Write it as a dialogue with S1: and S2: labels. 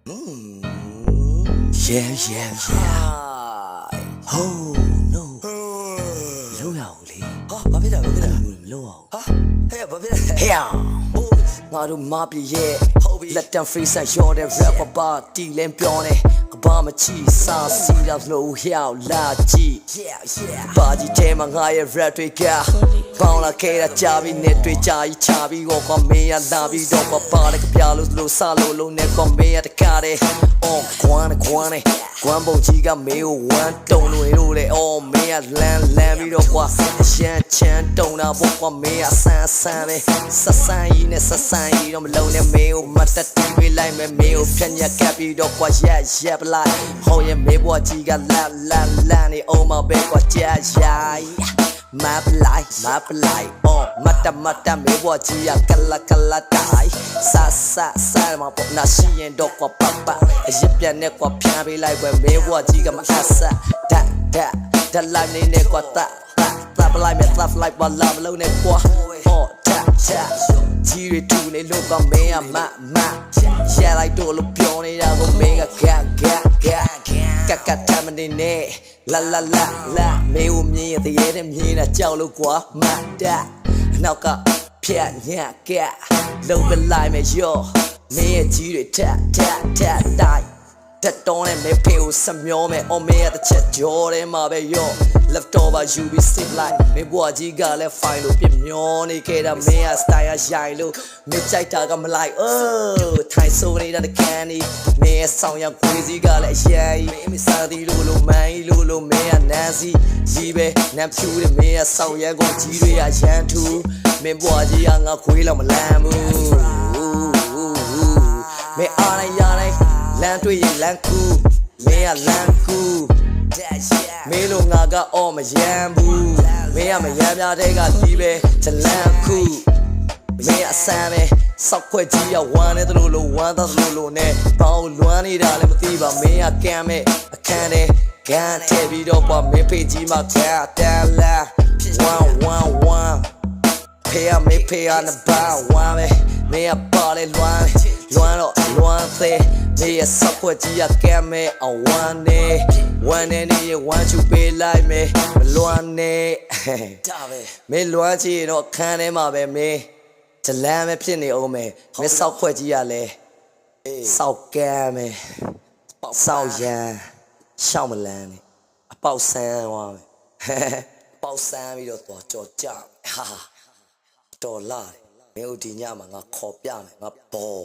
S1: Yeah, yeah, yeah. Oh no. လုံးရအောင်လေဟာဘာဖြစ်တာဘာဖြစ်တာမလုံးအောင်ဟာဟဲ့ဘာဖြစ်လဲဟဲ့ငါတို့မပြည့်ရဲ့လက်တံ face ဆက်ရောတဲ့ rapper ပါတီလင်းပြောနေကဘာမချီစာစီတော့လို့ဟျောက်လာကြည့် yeah yeah ပါကြီးတဲမှာငါရဲ့ rap တွေကပေါင်းလာခဲ့တာကြာပြီနဲ့တွေ့ကြကြီးချပြီးတော့ကမင်းရလာပြီးတော့ပါတဲ့ကြပြလို့စလို့လုံးနဲ့ကမင်းရတကားတဲ့ on ကွမ်းပုံကြီးကမေးကိုဝမ်းတုံလို့လေ oh မင်းရလမ်းပြီးတော့ကွာရှမ်းချမ်းတုံတာပေါ့ကွာမင်းရဆန်းပဲဆက်ဆန်းကြီးနဲ့ဆက်ဆန်းကြီးတော့မလုံးနဲ့မင်းကိုမတ်တက်တီးပေးလိုက်မယ်မင်းကိုဖြတ်ညက်ကပ်ပြီးတော့ကွာရက်ပလိုက်ဟောရဲ့မေးဘွားကြီးကလန်နေအောင်မပဲကွာကြာမပလိုက် oh မတ်မေးဘွားကြီးကကလတိုင်းဆာမပေါ်နာရှိရင်တော့ကွာပပအရပြန်နဲ့ကွာဖြားပေးလိုက်ပဲမေးဘွားကြီးကမအဆဓာတ်လိုက်နေကွာတပ်ပလိုက်မဲ့ stuff like ဘာလာမလုံးနဲ့ကွာ oh ကြီးရတူနေလို့ကမင်းကမရလိုက်တော့လို့ပြောနေတာကိုမင်းကကတ်တမနေနဲ့လာမေးဦးမြင်ရတဲ့ရဲတဲ့မြင်တာကြောက်လို့ကွာမတ်နောက်ကဖြတ်ညက်ကလုံးပလိုက်မယ်ရောမင်းရဲ့ကြီးတွေထတိုက်တက်တော့နဲ့မေဖေကိုစမျောမယ်အော်မေရဲ့တစ်ချက်ကြောတယ်မှာပဲရော left over you be stick like မေဘွားကြီးကလည်း fine လို့ပြမျောနေခဲ့တာမင်းရဲ့ style ရိုင်လို့မေကြိုက်တာကမလိုက်ထိုင်ဆိုနေတာတကန်နေမင်းရဲ့ဆောင်ရခွေးစည်းကလည်းအရင်မင်းစားသည်လို့မန်လို့မင်းရဲ့နန်းစီကြီးပဲနန်းဖြူတယ်မင်းရဲ့ဆောင်ရကိုကြီးတွေကရန်ထူမင်းဘွားကြီးကငါခွေးလောက်မလန်းဘူးမင်းအားလိုက်ရလိုက်လမ်းတွေ့ရင်လမ်းကူမင်းကလမ်းကူမင်းလိုငါကအော်မရမ်းဘူးမင်းကမရမ်းများတဲ့ကဒီပဲဇလန်းကူမင်းအဆန်းပဲစောက်ခွက်ကြီးကဝမ်းနေသလိုလိုဝမ်းသားသလိုလိုနဲ့ပေါင်းလွမ်းနေတာလည်းမသိပါမင်းကကမ်းမဲ့အခန်းထဲကန်ထည့်ပြီးတော့ပေါ့မင်းဖေးကြီးမှကတန်လာ1ဖေးမေဖေးနဘာ1ပဲမင်းကပါလေလွမ်းသေးနေရစောက်ခွက်ကြီးကကမ်းမဲ့အဝမ်းနေနေရဝမ်းချူပေးလိုက်မယ်မလွမ်းနေဒါပဲမင်းလွမ်းချင်တော့ခန်းထဲမှာပဲမင်းဇလန်းပဲဖြစ်နေအောင်မယ်မင်းစောက်ခွက်ကြီးကလည်းစောက်ကမ်းမယ်စောက်ရန်ရှောက်မလန်းနေအပေါက်ဆန်းသွားမယ်ပေါက်ဆန်းပြီးတော့ကြော်ကြဟာတော်လာတယ်မင်းတို့ဒီညမှာငါခေါ်ပြမယ်ငါဘော